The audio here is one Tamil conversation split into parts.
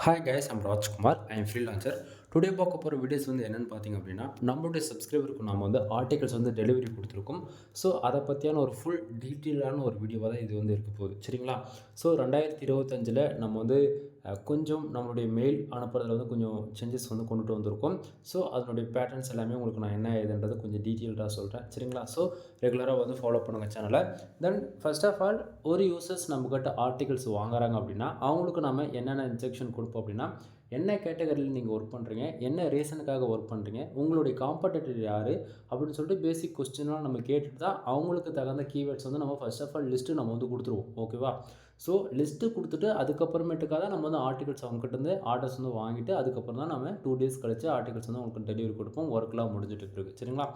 Hi guys, I'm Rajkumar. I am freelancer. Today பார்க்க போகிற வீடியோஸ் என்னென்னு பார்த்தீங்க அப்படின்னா, நம்மளுடைய சப்ஸ்கிரைபருக்கு நம்ம ஆர்டிகல்ஸ் டெலிவரி கொடுத்துருக்கோம். ஸோ அதை பற்றியான ஒரு ஃபுல் டீட்டெயிலான ஒரு வீடியோவாக தான் இது இருக்க போகுது. சரிங்களா? ஸோ 2025 நம்ம கொஞ்சம் நம்மளுடைய மெயில் அனுப்புறதுல கொஞ்சம் சேஞ்சஸ் கொண்டுட்டு வந்திருக்கோம். ஸோ அதனுடைய பேட்டர்ன்ஸ் எல்லாமே உங்களுக்கு நான் என்ன ஏதுன்றதை கொஞ்சம் டீட்டெயில்டாக சொல்கிறேன். சரிங்களா? ஸோ ரெகுலராக ஃபாலோ பண்ணுங்கள் சேனலை. தென் ஃபர்ஸ்ட் ஆஃப் ஆல், ஒரு யூசர்ஸ் நம்மக்கிட்ட ஆர்டிகல்ஸ் வாங்குறாங்க அப்படின்னா அவங்களுக்கு நம்ம என்னென்ன இன்ஸ்ட்ரக்ஷன் கொடுப்போம் அப்படின்னா, என்ன கேட்டகரியில் நீங்கள் ஒர்க் பண்ணுறீங்க, என்ன ரீசனுக்காக ஒர்க் பண்ணுறீங்க, உங்களுடைய காம்படிட்டர் யார் அப்படின்னு சொல்லிட்டு பேசிக் கொஸ்டின்லாம் நம்ம கேட்டுட்டு தான் அவங்களுக்கு தகுந்த கீவேர்ட்ஸ் நம்ம ஃபர்ஸ்ட் ஆஃப் ஆல் லிஸ்ட்டு நம்ம கொடுத்துருவோம். ஓகேவா? ஸோ லிஸ்ட்டு கொடுத்துட்டு அதுக்கப்புறமேட்டுக்காக தான் நம்ம ஆர்டிகல்ஸ் அவங்ககிட்ட ஆர்டர்ஸ் வாங்கிட்டு அதுக்கப்புறம் தான் நம்ம 2 டேஸ் கழிச்சு ஆர்டிகல்ஸ் அவங்களுக்கு டெலிவரி கொடுப்போம். ஒர்க்லாம் முடிஞ்சிட்டு இருக்குது. சரிங்களா?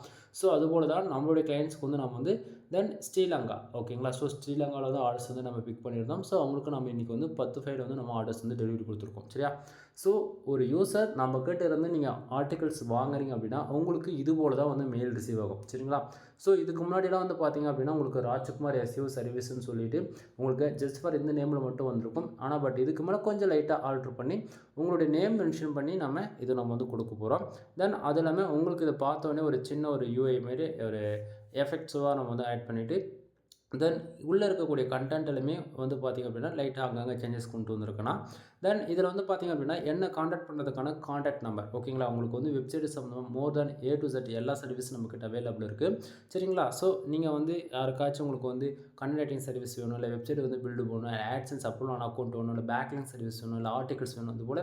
ஸோ அதுபோல் தான் நம்மளுடைய கிளைண்ட்ஸ்க்கு நம்ம தென் ஸ்ரீலங்கா. ஓகேங்களா? ஸோ ஸ்ரீலங்காவில் ஆர்டர்ஸ் நம்ம பிக் பண்ணியிருந்தோம். ஸோ அவங்களுக்கு நம்ம இன்றைக்கி 10 ஃபைல் நம்ம ஆர்டர்ஸ் டெலிவரி கொடுத்துருக்கோம். சரியா? ஸோ ஒரு யூசர் நம்மக்கிட்ட இருந்து நீங்கள் ஆர்டிகல்ஸ் வாங்குறீங்க அப்படின்னா உங்களுக்கு இது போல் தான் மெயில் ரிசீவ் ஆகும். சரிங்களா? ஸோ இதுக்கு முன்னாடிலாம் பார்த்தீங்க அப்படின்னா உங்களுக்கு ராஜ்குமார் எஸ்இஓ சர்வீஸ்ன்னு சொல்லிட்டு உங்களுக்கு ஜஸ்ட் ஃபார் இந்த நேமில் மட்டும் வந்திருக்கும். ஆனால் பட் இதுக்கு மேலே கொஞ்சம் லைட்டாக ஆல்ட்ரு பண்ணி உங்களுடைய நேம் மென்ஷன் பண்ணி நம்ம கொடுக்க போகிறோம். தென் அது இல்லாமல் உங்களுக்கு இதை பார்த்தோன்னே ஒரு சின்ன ஒரு யூஐ மாரி ஒரு எஃபெக்ட்ஸாக நம்ம ஆட் பண்ணிவிட்டு தென் உள்ளே இருக்கக்கூடிய கண்டென்ட் எல்லாமே பார்த்திங்க அப்படின்னா லைட்டாக அங்கங்கே சேஞ்சஸ் கொண்டு வந்திருக்குன்னா தென் இதில் பார்த்திங்க அப்படின்னா என்ன காண்டாக்ட் பண்ணுறதுக்கான காண்டாக்ட் நம்பர். ஓகேங்களா? உங்களுக்கு வெப்சைட் சம்மந்தமாக மோர் தென் A to Z எல்லா சர்வீஸும் நம்மக்கிட்ட அவைலபிள் இருக்குது. சரிங்களா? ஸோ நீங்கள் யாருக்காச்சும் உங்களுக்கு கண்டென்ட் ரைட்டிங் சர்வீஸ் வேணும், இல்லை வெப்சைட் பில்டு பண்ணணும், ஆட்சன்ஸ் அப்ரூவல் ஆன் அக்கௌண்ட் வேணும், இல்லை பேக்லிங் சர்வீஸ் வேணும், இல்லை ஆர்டிகல்ஸ் வேணும், அதுபோல்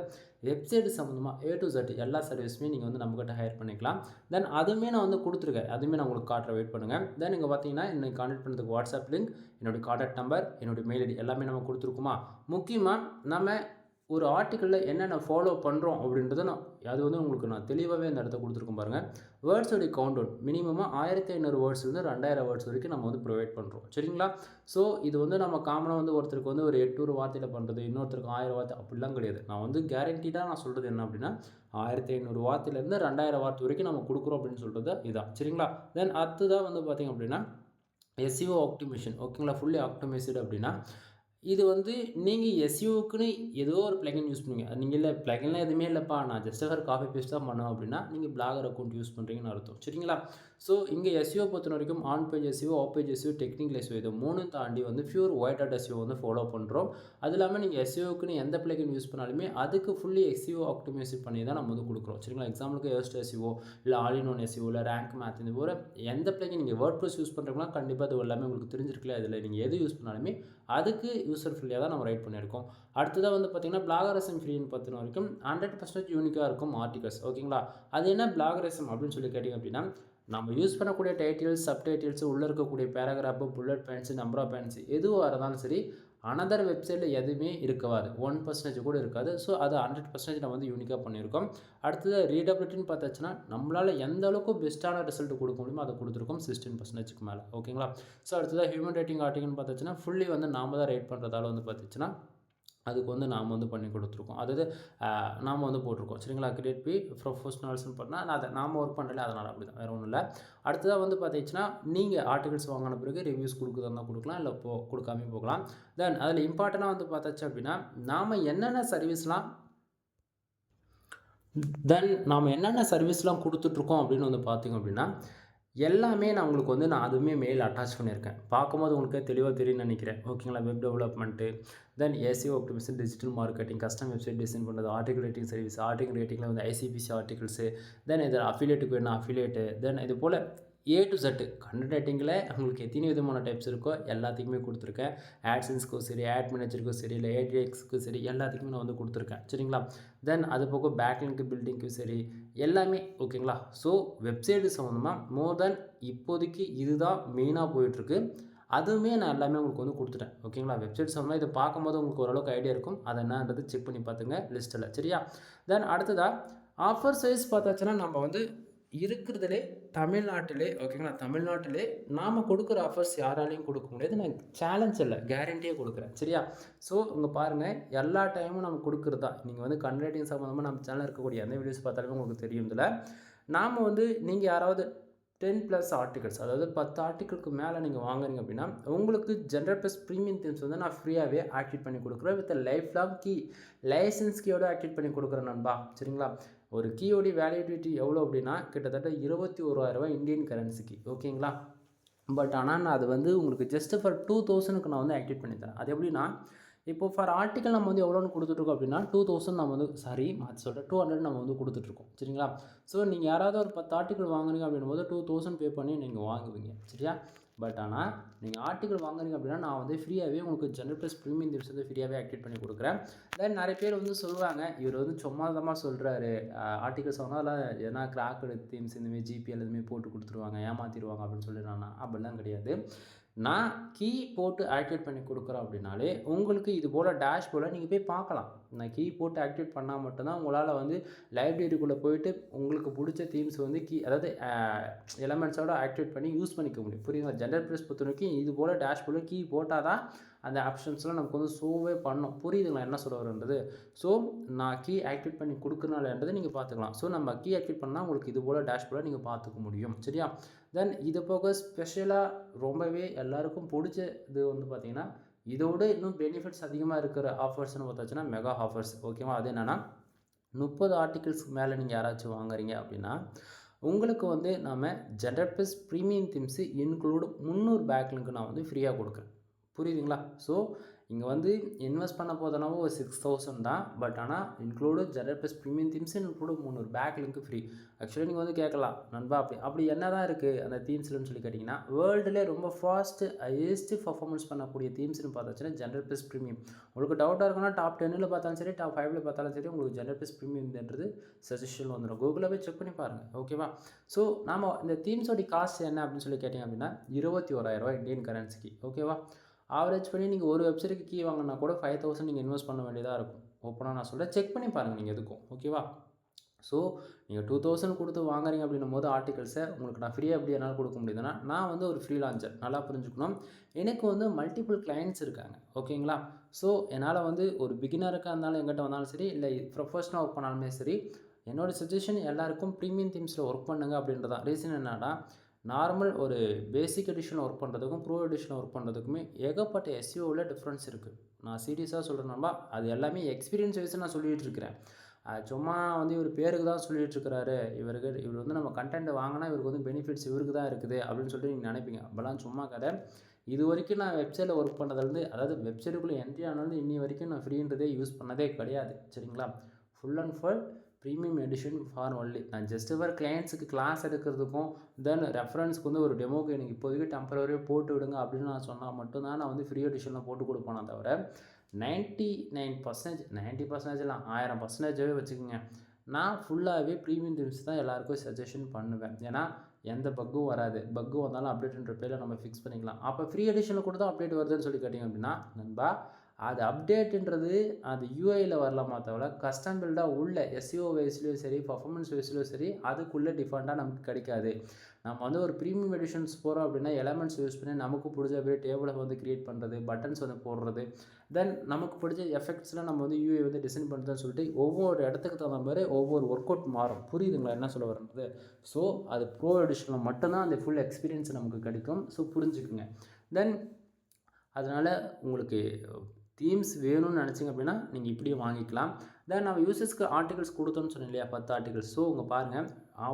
வெப்சைட் சம்மந்தமாக A to Z எல்லா சர்வீஸுமே நீங்கள் நம்மக்கிட்ட ஹையர் பண்ணிக்கலாம். தென் அதுவுமே நான் கொடுத்துருக்கேன். அதுவுமே நான் உங்களுக்கு காட்டுற வெயிட் பண்ணுங்கள். தென் நீங்கள் பார்த்தீங்கன்னா என்னை கான்டாக்ட் பண்ணுறதுக்கு வாட்ஸ்அப் லிங்க், என்னுடைய கான்டாக்ட் நம்பர், என்னுடைய மெயில் ஐடி எல்லாமே நம்ம கொடுத்துருக்குமா. முக்கியமாக நம்ம ஒரு ஆர்டிக்கலில் என்னென்ன ஃபாலோ பண்ணுறோம் அப்படின்றத அது உங்களுக்கு நான் தெளிவாகவே இந்த இடத்த கொடுத்துருக்கோம் பாருங்கள். வேர்ட்ஸோடைய கவுண்ட் டவுன் மினிமமாக 1500 வேர்ட்ஸ்லேருந்து 2000 வேர்ட்ஸ் வரைக்கும் நம்ம ப்ரொவைட் பண்ணுறோம். சரிங்களா? ஸோ இது நம்ம காமனாக ஒருத்தருக்கு ஒரு 800 வார்த்தையில் பண்ணுறது, இன்னொருத்தருக்கு 1000 வார்த்தை அப்படிலாம் கிடையாது. நான் கேரண்டிடாக நான் சொல்கிறது என்ன அப்படின்னா 1500 வார்த்தையிலேருந்து 2000 வார்த்தை வரைக்கும் நம்ம கொடுக்குறோம் அப்படின்னு சொல்கிறது இதான். சரிங்களா? தென் அடுத்ததாக பார்த்திங்க அப்படின்னா எஸ்இஓ ஆப்டிமேஷன். ஓகேங்களா? ஃபுல்லி ஆப்டிமைஸ்டு அப்படின்னா இது நீங்கள் எஸ்இஓக்குன்னு ஏதோ ஒரு பிளகின் யூஸ் பண்ணுவீங்க. நீங்கள் இல்லை பிளகின்லாம் எதுவுமே இல்லைப்பா, நான் ஜஸ்ட் ஃபார் காப்பி பேஸ்ட் தான் பண்ணுவேன் அப்படின்னா நீங்கள் பிளாகர் அக்கௌண்ட் யூஸ் பண்ணுறீங்கன்னு அர்த்தம். சரிங்களா? ஸோ இங்கே எஸ்இஓ பொறுத்த வரைக்கும் on page SEO, off page SEO, technical SEO இது 3 தாண்டி pure white hat SEO follow பண்ணுறோம். அது இல்லாமல் நீங்கள் எஸ்இஓக்குன்னு எந்த பிளகின் யூஸ் பண்ணாலுமே அதுக்கு ஃபுல்லி எஸ்இஓ ஆப்டிமைஸ் பண்ணி தான் நம்ம கொடுக்குறோம். சரிங்களா? எக்ஸாம்பிளுக்கு எஸ்ட் எஸ்இஓ, இல்லை ஆல் இன் ஒன் எஸ்இஓ, இல்லை ரேங்க் மேத், இந்த போல் எந்த பிளகின் நீங்கள் வேர்ட் ப்ளஸ் யூஸ் பண்ணுறீங்கன்னா கண்டிப்பாக அது எல்லாமே உங்களுக்கு தெரிஞ்சிருக்கல. அதில் நீங்கள் எது யூஸ் பண்ணாலுமே அதுக்கு யூசர் ஃப்ரெண்ட்லியாக தான் நம்ம ரைட் பண்ணியிருக்கோம். அடுத்ததாக பார்த்தீங்கன்னா பிளாகரிசம் ஃப்ரீன்னு பார்த்தின வரைக்கும் 100% யூனிக்காக இருக்கும் ஆர்டிகல்ஸ். ஓகேங்களா? அது என்ன பிளாகரிசம் அப்படின்னு சொல்லி கேட்டிங்க அப்படின்னா நம்ம யூஸ் பண்ணக்கூடிய டைட்டில்ஸ், சப்டைட்டில்ஸ், உள்ளே இருக்கக்கூடிய paragraph, bullet points, number of points எதுவாக இருந்தாலும் சரி அனதர் வெப்சைட்டில் எதுவுமே இருக்கவாது, 1% கூட இருக்காது. ஸோ அது 100% நம்ம யூனிக்காக பண்ணியிருக்கோம். அடுத்தது ரீடபிலிட்டின்னு பார்த்தாச்சுன்னா நம்மளால் எந்த அளவுக்கு பெஸ்ட்டான ரிசல்ட் கொடுக்க முடியுமோ அதை கொடுத்துருக்கோம் 16%க்கு மேலே. ஓகேங்களா? ஸோ அடுத்ததாக ஹியூமன் ரேட்டிங் ஆர்டிகல்னு பார்த்தாச்சுன்னா ஃபுல்லி நாம தான் ரேட் பண்ணுறதால பார்த்துச்சுன்னா அதுக்கு நாம் பண்ணி கொடுத்துருக்கோம். அதாவது நாம் போட்டிருக்கோம். சரிங்களா? கிரியேட் பி ப்ரொஃபஷனல்ஸ்னு பண்ணால் அதை நாம் ஒர்க் பண்ணுறல அதனால் அப்படி தான், வேறு ஒன்றும் இல்லை. அடுத்ததாக பார்த்தீங்கன்னா நீங்கள் ஆர்டிகல்ஸ் வாங்கின பிறகு ரிவ்யூஸ் கொடுக்குறதா கொடுக்கலாம், இல்லை கொடுக்காமே போகலாம். தென் அதில் இம்பார்ட்டண்ட்டாக பார்த்தாச்சு அப்படின்னா நாம் என்னென்ன சர்வீஸ்லாம் கொடுத்துட்ருக்கோம் அப்படின்னு பார்த்திங்க அப்படின்னா எல்லாமே நான் உங்களுக்கு நான் அதுவுமே மெயில் அட்டாச் பண்ணியிருக்கேன். பார்க்கும்போது உங்களுக்கு தெளிவாக தெரியும்னு நினைக்கிறேன். ஓகேங்களா? Web development, then SEO optimisation, digital marketing, custom website design பண்ணுறது, ஆர்டிகல் ரைட்டிங் சர்வீஸ், ஆர்டிகல் ரைட்டிங்கில் ஐசிபிசி ஆர்டிகல்ஸு, தென் இதில் அஃபிலியேட்டுக்கு வேணும் அஃபிலியேட்டு, தென் இது போல் A to Z கண்டென்ட் ரைட்டிங்கில் உங்களுக்கு எத்தனை விதமான டைப்ஸ் இருக்கோ எல்லாத்துக்குமே கொடுத்துருக்கேன். ஆட்சன்ஸ்க்கும் சரி, ஆட் மேனேஜருக்கும் சரி, இல்லை ஏடிஎக்ஸுக்கும் சரி எல்லாத்துக்குமே நான் கொடுத்துருக்கேன். சரிங்களா? தென் அது போக பேக்லிங்க்கு, பில்டிங்க்கும் சரி எல்லாமே. ஓகேங்களா? ஸோ வெப்சைட்டு சம்மந்தமாக மோர் தென் இப்போதைக்கு இதுதான் மெயினாக போயிட்டுருக்கு. அதுவுமே நான் எல்லாமே உங்களுக்கு கொடுத்துட்டேன். ஓகேங்களா? வெப்சைட் சம்மந்தமாக இதை பார்க்கும்போது உங்களுக்கு ஓரளவுக்கு ஐடியா இருக்கும். அதை என்னன்றது செக் பண்ணி பார்த்துங்க லிஸ்ட்டில். சரியா? தென் அடுத்ததாக ஆஃபர் சைஸ் பார்த்தாச்சுன்னா நம்ம இருக்கிறதுலே தமிழ்நாட்டிலே, ஓகேங்களா? தமிழ்நாட்டிலே நாம் கொடுக்குற ஆஃபர்ஸ் யாராலையும் கொடுக்க முடியாது. நான் சேலஞ்ச் இல்லை, கேரண்டியே கொடுக்குறேன். சரியா? ஸோ இங்கே பாருங்கள், எல்லா டைமும் நம்ம கொடுக்குறது தான். நீங்கள் கண்டென்ட் ரைட்டிங் சம்மந்தமாக நம்ம சேனலில் இருக்கக்கூடிய எந்த வீடியோஸ் பார்த்தாலுமே உங்களுக்கு தெரியும். இதில் நாம் நீங்கள் யாராவது 10+ ஆர்டிகல்ஸ், அதாவது 10 ஆர்டிக்கிளுக்கு மேலே நீங்கள் வாங்குறீங்க அப்படின்னா உங்களுக்கு ஜென்ரல் ப்ளஸ் ப்ரீமியம் தீம்ஸ் வந்து நான் ஃப்ரீயாகவே ஆக்டிவேட் பண்ணி கொடுக்குறேன். With life long key, licence கீயோட ஆக்டிவேட் பண்ணி கொடுக்குறேன் நண்பா. சரிங்களா? ஒரு கீயோட வேலிடிட்டி எவ்வளோ அப்படின்னா கிட்டத்தட்ட 21,000 இந்தியன் கரன்சிக்கு. ஓகேங்களா? பட் ஆனால் நான் அது வந்து உங்களுக்கு ஜஸ்ட் ஃபார் 2000க்கு நான் வந்து ஆக்டிவேட் பண்ணி தரேன். அது எப்படின்னா, இப்போ ஃபார் ஆர்டிக்கல் நம்ம வந்து எவ்வளோன்னு கொடுத்துட்ருக்கோம் அப்படின்னா 2000 நம்ம வந்து மாற்றி சொல்கிறேன் 200 நம்ம வந்து கொடுத்துட்ருக்கோம். சரிங்களா? ஸோ நீங்கள் யாராவது ஒரு 10 ஆர்டிக்கல் வாங்குறீங்க அப்படின்னும் போது 2000 பே பண்ணி நீங்கள் வாங்குவீங்க. சரியா? பட் ஆனால் நீங்கள் ஆர்டிக்கல் வாங்குறீங்க அப்படின்னா நான் வந்து ஃப்ரீயாகவே உங்களுக்கு ஜென்ரல் ப்ளஸ் ப்ரீமியம் தீம்ஸ் வந்து ஃப்ரீயாகவே ஆக்டிவேட் பண்ணி கொடுக்குறேன். தென் நிறைய பேர் வந்து சொல்லுவாங்க, இவர் வந்து சும்மாதமாக சொல்கிறாரு, ஆர்டிகல்ஸ் வாங்கினா அதில் எதனா கிராக்கடு தீம்ஸ் இந்தமாரி ஜிபிஎல் எதுவுமே போட்டு கொடுத்துருவாங்க, ஏமாற்றிடுவாங்க அப்படின்னு சொல்லிடுறாங்க. அப்படிலாம் கிடையாது. நான் கீ போட்டு ஆக்டிவேட் பண்ணி கொடுக்குறேன் அப்படின்னாலே உங்களுக்கு இது போல் டேஷ்போர்டில் நீங்கள் போய் பார்க்கலாம். நான் கீ போட்டு ஆக்டிவேட் பண்ணால் மட்டும்தான் உங்களால் வந்து லைப்ரரிக்குள்ளே போயிட்டு உங்களுக்கு பிடிச்ச தீம்ஸ் வந்து அதாவது எலமெண்ட்ஸோட ஆக்டிவேட் பண்ணி யூஸ் பண்ணிக்க முடியும். புரியுதுங்களா? ஜென்ரல் ப்ளஸ் பொறுத்த வரைக்கும் இது போல் டேஷ்போர்டில் கீ போட்டால் தான் அந்த ஆப்ஷன்ஸ்லாம் நமக்கு வந்து ஷோவே பண்ணணும். புரியுதுங்களா என்ன சொல்ல வரன்றது? ஸோ நான் கீ ஆக்டிவேட் பண்ணி கொடுக்குறனாலன்றதை நீங்கள் பார்த்துக்கலாம். ஸோ நம்ம கீ ஆக்டிவேட் பண்ணால் உங்களுக்கு இது போல் டேஷ்போர்டில் நீங்கள் பார்த்துக்க முடியும். சரியா? தென் இது போக ஸ்பெஷலாக ரொம்பவே எல்லாருக்கும் பிடிச்ச இது வந்து பார்த்திங்கன்னா, இதோட இன்னும் பெனிஃபிட்ஸ் அதிகமாக இருக்கிற ஆஃபர்ஸ்னு பார்த்தாச்சுன்னா மெகா ஆஃபர்ஸ். ஓகேவா? அது என்னென்னா 30 ஆர்டிகிள்ஸ்க்கு மேலே நீங்கள் யாராச்சும் வாங்குறீங்க அப்படின்னா உங்களுக்கு வந்து நம்ம general plus premium themes include 300 பேக்லிங்க்கு நான் வந்து ஃப்ரீயாக கொடுக்குறேன். புரியுதுங்களா? ஸோ இங்கே வந்து இன்வெஸ்ட் பண்ண போதனாவும் ஒரு 6000 தான். பட் ஆனால் include general plus premium themes include 300 back link free. Actually நீங்கள் வந்து கேட்கலாம், நண்பா அப்படி என்ன தான் இருக்குது அந்த தீம்ஸ்லன்னு சொல்லி கேட்டிங்கன்னா, வேர்ல்டுலே ரொம்ப ஹையஸ்ட்டு பர்ஃபார்மன்ஸ் பண்ணக்கூடிய தீம்ஸ்னு பார்த்தாச்சுன்னா ஜென்ரல் ப்ளஸ் ப்ரீமியம். உங்களுக்கு டவுட்டாக இருக்குன்னா டாப் 10ல் பார்த்தாலும் சரி, டாப் 5ல் பார்த்தாலும் சரி, உங்களுக்கு ஜென்ரல் ப்ளஸ் ப்ரீமியம்ன்றது சஜஷனில் வந்துடும். கூகுளில் போய் செக் பண்ணி பாருங்கள். ஓகேவா? ஸோ நாம் இந்த தீம்ஸோடைய காஸ்ட் என்ன அப்படின்னு சொல்லி கேட்டிங்க அப்படின்னா 21,000 இந்தியன் கரன்சிக்கு. ஓகேவா? ஆவரேஜ் பண்ணி நீங்கள் ஒரு வெப்சைட்டுக்கு கீ வாங்கினா கூட 5000 நீங்கள் இன்வெஸ்ட் பண்ண வேண்டியதாக இருக்கும். ஓப்பனாக நான் சொல்கிறேன், செக் பண்ணி பாருங்கள் நீங்கள் எதுக்கும். ஓகேவா? ஸோ நீங்கள் 2000 கொடுத்து வாங்குறீங்க அப்படின்னும் போது ஆர்டிகல்ஸை உங்களுக்கு நான் ஃப்ரீயாக எப்படி என்னால் கொடுக்க முடியுதுன்னா, நான் வந்து ஒரு ஃப்ரீ லான்ச்சர், நல்லா புரிஞ்சுக்கணும். எனக்கு வந்து மல்டிபிள் கிளைண்ட்ஸ் இருக்காங்க. ஓகேங்களா? ஸோ என்னால் வந்து ஒரு பிகினருக்காக இருந்தாலும் எங்கிட்ட வந்தாலும் சரி, இல்லை ப்ரொஃபஷனல் ஒர்க் பண்ணாலுமே சரி, என்னோடய சஜஷன் எல்லாருக்கும் ப்ரீமியம் தீம்ஸில் ஒர்க் பண்ணுங்க அப்படின்றதான். ரீசன் என்னன்னா, நார்மல் ஒரு பேசிக் எடிஷன் ஒர்க் பண்ணுறதுக்கும் ப்ரோ எடிஷன் ஒர்க் பண்ணுறதுக்குமே ஏகப்பட்ட எஸ்இஓவில் டிஃப்ரென்ஸ் இருக்குது. நான் சீரியஸாக சொல்கிறேன்னா அது எல்லாமே எக்ஸ்பீரியன்ஸ் வைஸ் நான் சொல்லிகிட்டு இருக்கிறேன். சும்மா வந்து இவர் பேருக்கு தான் சொல்லிகிட்டு இருக்கிறாரு, இவர் வந்து நம்ம கண்டென்ட் வாங்கினா இவருக்கு வந்து பெனிஃபிட்ஸ் இவருக்கு தான் இருக்குது அப்படின்னு சொல்லிட்டு நீங்கள் நினைப்பீங்க. அப்போல்லாம் சும்மா கதை. இது வரைக்கும் நான் வெப்சைட்டில் ஒர்க் பண்ணதுலேருந்து, அதாவது வெப்சைட்டுக்குள்ளே என்ட்ரி ஆனாலும் இன்னி வரைக்கும் நான் ஃப்ரீன்றதே யூஸ் பண்ணதே கிடையாது. சரிங்களா? Full and full premium edition for only. நான் ஜஸ்ட் ஃபார் கிளைண்ட்ஸுக்கு கிளாஸ் எடுக்கிறதுக்கும் தென் ரெஃபரன்ஸ்க்கு வந்து ஒரு டெமோக்கு எனக்கு இப்போதைக்கு டெம்பரரியாக போட்டு விடுங்க அப்படின்னு நான் சொன்னால் மட்டும்தான் நான் வந்து ஃப்ரீ எடிஷனில் போட்டு கொடுப்பேனே தவிர 99% 90%லாம் 1000% வச்சுக்கோங்க, நான் ஃபுல்லாகவே ப்ரீமியம் தீம்ஸ் தான் எல்லாேருக்கும் சஜஷன் பண்ணுவேன். ஏன்னா எந்த பக்கும் வராது. பக்கு வந்தாலும் அப்டேட்ன்ற பேரில் நம்ம ஃபிக்ஸ் பண்ணிக்கலாம். அப்போ ஃப்ரீ எடிஷனில் கூட தான் அப்டேட் வருதுன்னு சொல்லி கேட்டிங்க அப்படின்னா நண்பா, அது அப்டேட்டுன்றது அது யூஐயில் வரலாமா தவிர கஸ்டம் பில்டாக உள்ள எஸ்இஓ வைஸ்லேயும் சரி, பர்ஃபார்மன்ஸ் வைஸ்லேயும் சரி, அதுக்குள்ளே டிஃபால்ட்டாக நமக்கு கிடைக்காது. நம்ம வந்து ஒரு ப்ரீமியம் எடிஷன்ஸ் போகிறோம் அப்படின்னா எலமெண்ட்ஸ் யூஸ் பண்ணி நமக்கு பிடிச்ச அப்படியே டேபிளை வந்து க்ரியேட் பண்ணுறது, பட்டன்ஸ் வந்து போடுறது, தென் நமக்கு பிடிச்ச எஃபெக்ட்ஸ்லாம் நம்ம வந்து யூஐ வந்து டிசைன் பண்ணுறதுன்னு சொல்லிட்டு ஒவ்வொரு இடத்துக்கு தகுந்த மாதிரி ஒவ்வொரு ஒர்க் அவுட் மாறும். புரியுதுங்களா என்ன சொல்ல வரது? ஸோ அது ப்ரோ எடிஷனில் மட்டும்தான் அந்த ஃபுல் எக்ஸ்பீரியன்ஸ் நமக்கு கிடைக்கும். ஸோ புரிஞ்சுக்குங்க. தென் அதனால் உங்களுக்கு தீம்ஸ் வேணும்னு நினச்சிங்க அப்படின்னா நீங்கள் இப்படியே வாங்கிக்கலாம். தென் நம்ம யூசர்ஸ்க்கு ஆர்டிகல்ஸ் கொடுத்தோன்னு சொன்னேன் இல்லையா, 10 ஆர்டிகல்ஸ். ஸோ உங்கள் பாருங்கள்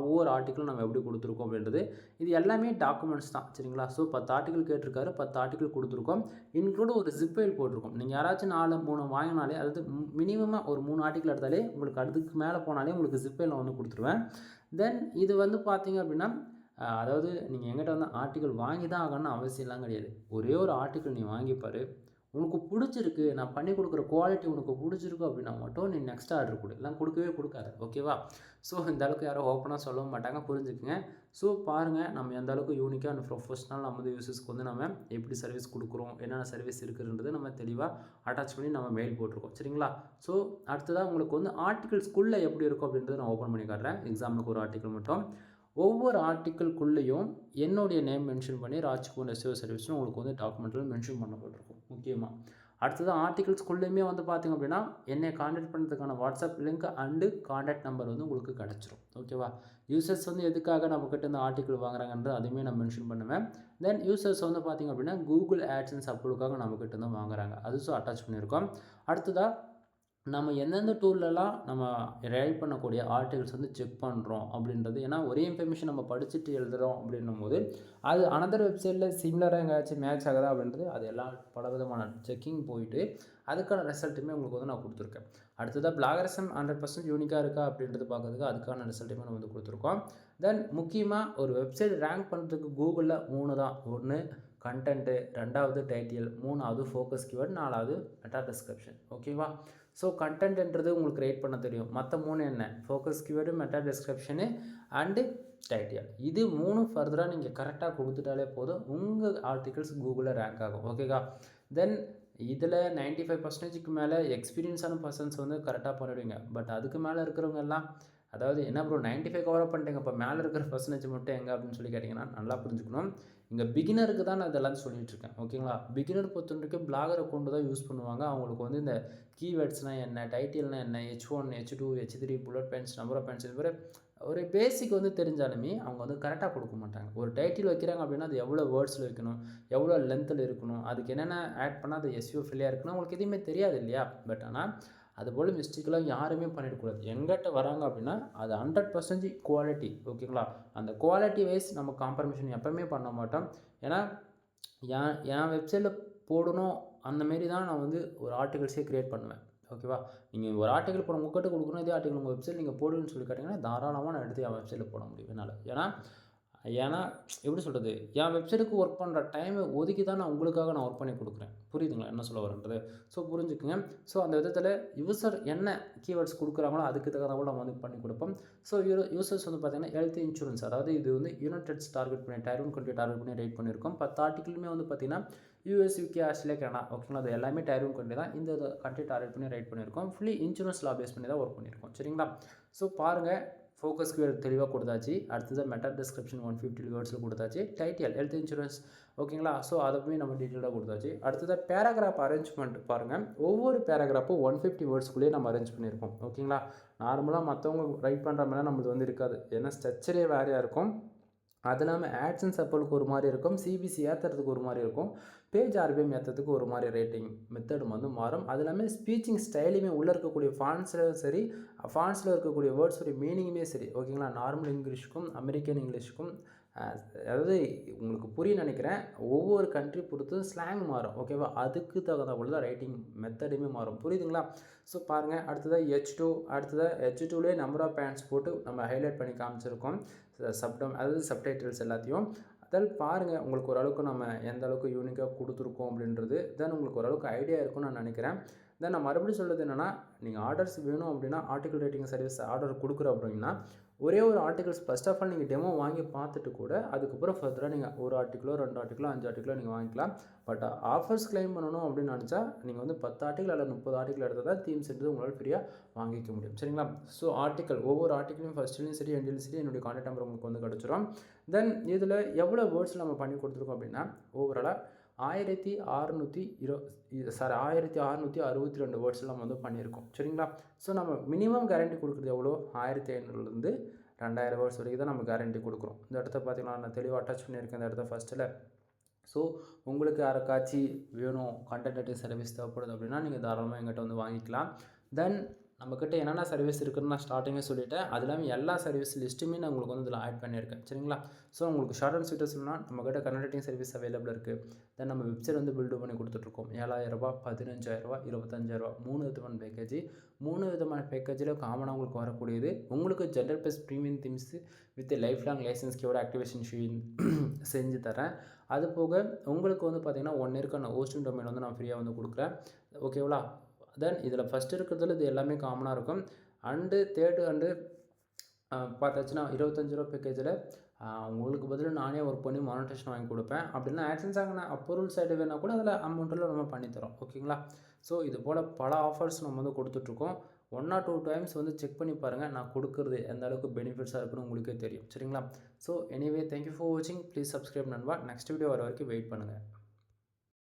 ஒவ்வொரு ஆர்டிக்கலும் நம்ம எப்படி கொடுத்துருக்கோம் அப்படின்றது, இது எல்லாமே டாக்குமெண்ட்ஸ் தான். சரிங்களா? ஸோ 10 ஆர்டிக்கல் கேட்டிருக்காரு, 10 ஆர்டிக்கல் கொடுத்துருக்கோம். இன்க்ளூட் ஒரு ஜிப் ஃபைல் போட்டிருக்கோம். நீங்கள் யாராச்சும் 3 வாங்கினாலே, அதாவது மினிமமாக ஒரு 3 ஆர்டிக்கல் எடுத்தாலே உங்களுக்கு அதுக்கு மேலே போனாலே உங்களுக்கு ஜிப் ஃபைல் வந்து கொடுத்துருவேன். தென் இது வந்து பார்த்தீங்க அப்படின்னா, அதாவது நீங்கள் எங்கிட்ட வந்து ஆர்டிக்கல் வாங்கி தான் ஆகணும்னு அவசியம்லாம் கிடையாது. ஒரே ஒரு ஆர்டிக்கல் நீ வாங்கிப்பார், உனக்கு பிடிச்சிருக்கு, நான் பண்ணி கொடுக்குற குவாலிட்டி உனக்கு பிடிச்சிருக்கு அப்படின்னா மட்டும் நீ நெக்ஸ்ட் ஆர்டர் கொடு, எல்லாம் கொடுக்கவே கொடுக்காது. ஓகேவா? ஸோ இந்த அளவுக்கு யாரும் ஓப்பனாக சொல்லவும் மாட்டாங்க, புரிஞ்சுக்குங்க. ஸோ பாருங்கள், நம்ம எந்த அளவுக்கு யூனிக்காக அண்ட் ப்ரொஃபஷனல் நம்ம வந்து யூசர்ஸ்க்கு வந்து நம்ம எப்படி சர்வீஸ் கொடுக்குறோம், என்னென்ன சர்வீஸ் இருக்குதுன்றது நம்ம தெளிவாக அட்டாச் பண்ணி நம்ம மெயில் போட்டிருக்கோம். சரிங்களா? ஸோ அடுத்ததாக உங்களுக்கு வந்து ஆர்டிகல்ஸ்குள்ளே எப்படி இருக்கும் அப்படின்றத நான் ஓப்பன் பண்ணி காட்டுறேன். எக்ஸாம்பிளுக்கு ஒரு ஆர்டிக்கல் மட்டும். ஒவ்வொரு ஆர்டிக்கல்குள்ளேயும் என்னுடைய நேம் மென்ஷன் பண்ணி ராஜ்குமார் எஸ்இஓ சர்வீஸ்னு உங்களுக்கு வந்து டாக்குமெண்ட்டில் மென்ஷன் பண்ணப்பட்டிருக்கும் முக்கியமாக. அடுத்தது ஆர்டிகல்ஸ்குள்ளேயுமே வந்து பார்த்திங்க அப்படின்னா என்னை காண்டாக்ட் பண்ணுறதுக்கான WhatsApp link and contact number வந்து உங்களுக்கு கிடச்சிரும். ஓகேவா? யூசர்ஸ் வந்து எதுக்காக நம்மக்கிட்ட இந்த ஆர்டிக்கல் வாங்குறாங்கன்றது அதையுமே நான் மென்ஷன் பண்ணுவேன். தென் யூசர்ஸ் வந்து பார்த்திங்க அப்படின்னா கூகுள் ஆட்சன்ஸ் அப்ரூவுக்காக நம்மக்கிட்ட இருந்து வாங்குறாங்க. அதுவும் அட்டாச் பண்ணியிருக்கோம். அடுத்ததாக நம்ம எந்தெந்த டூல்லலாம் நம்ம ரைட் பண்ணக்கூடிய ஆர்டிகல்ஸ் வந்து செக் பண்ணுறோம் அப்படின்றது, ஏன்னா ஒரே இன்ஃபர்மேஷன் நம்ம படிச்சுட்டு எழுதுகிறோம் அப்படின்னும் போது அது அனதர் வெப்சைட்டில் சிமிலராக எங்கேயாச்சும் மேட்ச் ஆகுதா அப்படின்றது அது எல்லாம் பல விதமான செக்கிங் போயிட்டு அதுக்கான ரிசல்ட்டுமே உங்களுக்கு வந்து நான் கொடுத்துருக்கேன். அடுத்ததாக பிளாகரிசம் 100% யூனிக்காக இருக்கா அப்படின்றது பார்க்கறதுக்கு அதுக்கான ரிசல்ட்டுமே நம்ம வந்து கொடுத்துருக்கோம். தென் முக்கியமாக ஒரு வெப்சைட் ரேங்க் பண்ணுறதுக்கு கூகுளில் 3 தான். 1 கண்டென்ட்டு, 2வது டைட்டில், 3வது ஃபோக்கஸ் கீவேர்ட், 4வது மெட்டா டிஸ்கிரிப்ஷன். ஓகேவா? ஸோ கண்டென்ட்ன்றது உங்களுக்கு ரைட் பண்ண தெரியும். மற்ற 3 என்ன? Focus keyword, meta description and title. இது 3 ஃபர்தராக நீங்கள் கரெக்டாக கொடுத்துட்டாலே போதும், உங்கள் ஆர்டிகல்ஸ் கூகுளில் ரேங்க் ஆகும். ஓகேவா? தென் இதில் 95%க்கு மேலே எக்ஸ்பீரியன்ஸான பர்சன்ஸ் வந்து கரெக்டாக பண்ணிவிடுவீங்க. பட் அதுக்கு மேலே இருக்கிறவங்க எல்லாம், அதாவது என்ன ப்ரோ 95 கவர் அப் பண்ணிட்டீங்க, இப்போ மேலே இருக்கிற பர்சன்டேஜ் மட்டும் எங்கே அப்படின்னு சொல்லி கேட்டிங்கன்னா நல்லா புரிஞ்சுக்கணும். இங்கே பிகினருக்கு தான் நான் இதெல்லாம் சொல்லிகிட்ருக்கேன். ஓகேங்களா? பிகினர் பொறுத்தவரைக்கும் பிளாகர் அக்கௌண்ட் தான் யூஸ் பண்ணுவாங்க. அவங்களுக்கு வந்து இந்த கீவேர்ட்ஸ்னால் என்ன, டைட்டில்னால் என்ன, H1, H2, H3, bullet points, number of points, இது மாதிரி ஒரு பேசிக் வந்து தெரிஞ்சாலுமே அவங்க வந்து கரெக்டாக கொடுக்க மாட்டாங்க. ஒரு டைட்டில் வைக்கிறாங்க அப்படின்னா அது எவ்வளோ வேர்ட்ஸில் வைக்கணும், எவ்வளோ லென்த்தில் இருக்கணும், அதுக்கு என்னென்ன ஆட் பண்ணால் அது எஸ்யூ ஃப்ரீயாக இருக்கணும், அவங்களுக்கு எதுவுமே தெரியாது இல்லையா? பட் ஆனால் அதுபோல் மிஸ்டேக்கெலாம் யாருமே பண்ணிடக்கூடாது. எங்கிட்ட வராங்க அப்படின்னா அது 100% குவாலிட்டி. ஓகேங்களா? அந்த குவாலிட்டி வைஸ் நம்ம காம்ப்ரமைஷன் எப்போவுமே பண்ண மாட்டோம். ஏன்னா என் வெப்சைட்டில் போடணும் அந்தமாரி தான் நான் வந்து ஒரு ஆர்டிகல்ஸே க்ரியேட் பண்ணுவேன். ஓகேவா? நீங்கள் ஒரு ஆர்டிகல் இப்போ உங்கள்கிட்ட கொடுக்கணும், இதே ஆர்டிகல் உங்கள் வெப்சைட் நீங்கள் போடுன்னு சொல்லி கேட்டிங்கன்னா தாராளமாக நான் எடுத்து என் வெப்சைட்டில் போட முடியும் என்னால். ஏன்னா எப்படி சொல்கிறது, என் வெப்சைட்டுக்கு ஒர்க் பண்ணுற டைமை ஒதுக்கி தான் நான் உங்களுக்காக நான் ஒர்க் பண்ணி கொடுக்குறேன். புரியுதுங்களா என்ன சொல்ல வரேன்றது? ஸோ புரிஞ்சுக்குங்க. ஸோ அந்த விதத்தில் யூசர் என்ன கீவேர்ட்ஸ் கொடுக்குறாங்களோ அதுக்கு தகுந்த நம்ம வந்து பண்ணி கொடுப்போம். ஸோ யூசர்ஸ் வந்து பார்த்திங்கன்னா ஹெல்த் இன்சூரன்ஸ், அதாவது இது வந்து யுனைடெட்ஸ் டார்கெட் பண்ணி Tier 1 கண்ட்ரி டார்கெட் பண்ணி ரைட் பண்ணியிருக்கோம். 10 ஆர்டிக்கிளுமே வந்து பார்த்திங்கன்னா US, UK, ஆஸ்திரேலியா, கனடா, ஓகேங்களா? அது எல்லாமே Tier 1 கண்ட்ரி தான். இந்த கண்ட்ரி டார்கெட் பண்ணி ரைட் பண்ணியிருக்கோம். ஃபுல்லி இன்சூரன்ஸ் லா பேஸ் பண்ணி தான் ஒர்க் பண்ணியிருக்கோம். சரிங்களா? ஸோ பாருங்கள், ஃபோக்கஸ் கீவேர்ட் தெளிவாக கொடுத்தாச்சு. அடுத்தது மெட்டா டிஸ்கிரிப்ஷன் 150 வேர்ட்ஸில் கொடுத்தாச்சு. டைட்டில் ஹெல்த் இன்சூரன்ஸ், ஓகேங்களா? ஸோ அதை போய் நம்ம டீட்டெயிலாக கொடுத்தாச்சு. அடுத்தது பேராகிராஃப் அரேஞ்ச்மெண்ட் பாருங்கள். ஒவ்வொரு பேராகிராஃபும் 150 வேர்ட்ஸ்குள்ளேயே நம்ம அரேஞ்ச் பண்ணியிருக்கோம். ஓகேங்களா? நார்மலாக மற்றவங்க ரைட் பண்ணுற மாதிரி நம்மளுக்கு வந்து இருக்காது. ஏன்னா ஸ்ட்ரக்சரே வேறையாக இருக்கும். அது இல்லாமல் ஆட்சன்ஸ் அப்பலுக்கு ஒரு மாதிரி இருக்கும், சிபிசி ஏற்றுறதுக்கு ஒரு மாதிரி இருக்கும், பேஜ் ஆர்பிஎம் ஏற்றுறதுக்கு ஒரு மாதிரி ரேட்டிங் மெத்தடும் வந்து மாறும். அது இல்லாமல் ஸ்பீச்சிங் ஸ்டைலுமே உள்ளே இருக்கக்கூடிய ஃபான்ஸில் சரி, ஃபான்ஸில் இருக்கக்கூடிய வேர்ட்ஸுடைய மீனிங்குமே சரி. ஓகேங்களா? நார்மல் இங்கிலீஷுக்கும் அமெரிக்கன் இங்கிலீஷுக்கும், அதாவது உங்களுக்கு புரியும் நினைக்கிறேன், ஒவ்வொரு கண்ட்ரி பொறுத்து ஸ்லாங் மாறும். ஓகேவா? அதுக்கு தகுந்த போல தான் ரைட்டிங் மெத்தடுமே மாறும். புரியுதுங்களா? ஸோ பாருங்கள், அடுத்ததாக H2லேயே நம்பர் ஆஃப் பாயிண்ட்ஸ் போட்டு நம்ம ஹைலைட் பண்ணி காமிச்சிருக்கோம். அதாவது சப்டைட்டில்ஸ் எல்லாத்தையும். அதாவது பாருங்கள், உங்களுக்கு ஓரளவுக்கு நம்ம எந்த அளவுக்கு யூனிக்காக கொடுத்துருக்கோம் அப்படின்றது தென் உங்களுக்கு ஓரளவுக்கு ஐடியா இருக்கும்னு நான் நினைக்கிறேன். தென் நான் மறுபடியும் சொல்கிறது என்னென்னா, நீங்கள் ஆர்டர்ஸ் வேணும் அப்படின்னா ஆர்டிக்கல் ரைட்டிங் சர்வீஸ் ஆர்டர் கொடுக்குறோம் அப்படின்னா ஒரே ஒரு ஆர்டிகல்ஸ் ஃபர்ஸ்ட் ஆஃப் ஆல் நீங்கள் டெமோ வாங்கி பார்த்துட்டு கூட அதுக்கப்புறம் ஃபர்தராக நீங்கள் ஒரு ஆர்டிக்கலோ 2 ஆர்டிக்கலோ 5 ஆர்டிக்கலோ நீங்கள் வாங்கிக்கலாம். பட் ஆஃபர்ஸ் கிளைம் பண்ணணும் அப்படின்னு நினச்சா நீங்கள் வந்து 10 ஆர்டிக்கல் அல்லது 30 ஆர்டிக்கல் எடுத்தால் தான் தீம்ஸ்ன்றது உங்களால் ஃப்ரீயாக வாங்கிக்க முடியும். சரிங்களா? ஸோ ஆர்டிக்கல் ஒவ்வொரு ஆர்டிக்கலையும் ஃபஸ்ட்லேயும் சரி எண்ட்லேயும் சரி என்னுடைய கான்டாக்ட் நம்பர் உங்களுக்கு வந்து கிடச்சிரும். தென் இதில் எவ்வளோ வேர்ட்ஸ் நம்ம பண்ணி கொடுத்துருக்கோம் அப்படின்னா ஓவராலாக 1662 வேர்ட்ஸ் நம்ம வந்து பண்ணியிருக்கோம். சரிங்களா? ஸோ நம்ம மினிமம் கேரண்டி கொடுக்குறது எவ்வளோ? 1500லேருந்து 2000 வேர்ட்ஸ் வரைக்கும் தான் நம்ம கேரண்டி கொடுக்குறோம். இந்த இடத்த பார்த்தீங்கன்னா நான் தெளிவாக அட்டாச் பண்ணியிருக்கேன் இந்த இடத்த ஃபஸ்ட்டில். ஸோ உங்களுக்கு யாருக்காச்சும் வேணும், கண்டென்ட் ரைட்டிங் சர்வீஸ் தேவைப்படுது அப்படின்னா நீங்கள் தாராளமாக எங்கிட்ட வந்து வாங்கிக்கலாம். தென் நம்மக்கிட்ட என்னென்ன சர்வீஸ் இருக்குதுன்னு நான் ஸ்டார்டிங்கே சொல்லிவிட்டேன். அது இல்லாமல் எல்லா சர்வீஸ் லிஸ்ட்டுமே நான் உங்களுக்கு வந்து இதில் ஆட் பண்ணியிருக்கேன். சரிங்களா? ஸோ உங்களுக்கு ஷார்ட் அண்ட் ஸ்வீட்டாக சொல்லணும்னா நம்மக்கிட்ட கண்டென்ட் ரைட்டிங் சர்வீஸ் அவைலபிள் இருக்குது. தென் நம்ம வெப்சைட் வந்து பில்டு பண்ணி கொடுத்துட்ருக்கோம். 7000 ரூபா, 15000 ரூபா, 25000 3 விதமான பேக்கேஜ். 3 விதமான பேக்கேஜில் காமனாக உங்களுக்கு வரக்கூடியது உங்களுக்கு general plus premium themes with life long licence கீவோட ஆக்டிவேஷன் செஞ்சு தரேன். அது போக உங்களுக்கு வந்து பார்த்திங்கன்னா 1 இயர்க்கான ஹோஸ்டிங் டொமைன் வந்து நான் ஃப்ரீயாக வந்து கொடுக்குறேன். ஓகேங்களா? தென் இதில் ஃபஸ்ட் இருக்கிறதுல இது எல்லாமே காமனாக இருக்கும். அண்டு தேர்டு பார்த்தாச்சுன்னா 25 ரூபா பேக்கேஜில் உங்களுக்கு பதில் நானே ஒர்க் பண்ணி மானிட்டேஷன் வாங்கி கொடுப்பேன். அப்படின்னா ஆட்சன்ஸ் ஆகின அப்போரல் சைடு வேணால் கூட அதில் அமௌண்ட்டில் நம்ம பண்ணித்தரோம். ஓகேங்களா? ஸோ இது போல் பல ஆஃபர்ஸ் நம்ம வந்து கொடுத்துட்ருக்கோம். 1 or 2 டைம்ஸ் வந்து செக் பண்ணி பாருங்கள், நான் கொடுக்குறது எந்த அளவுக்கு பெனிஃபிட்ஸாக இருக்குன்னு உங்களுக்கே தெரியும். சரிங்களா? ஸோ எனிவே தேங்க்யூ ஃபார் வாட்சிங். ப்ளீஸ் சப்ஸ்கிரைப் நண்பா. நெக்ஸ்ட் வீடியோ வர வரைக்கும் வெயிட் பண்ணுங்கள்.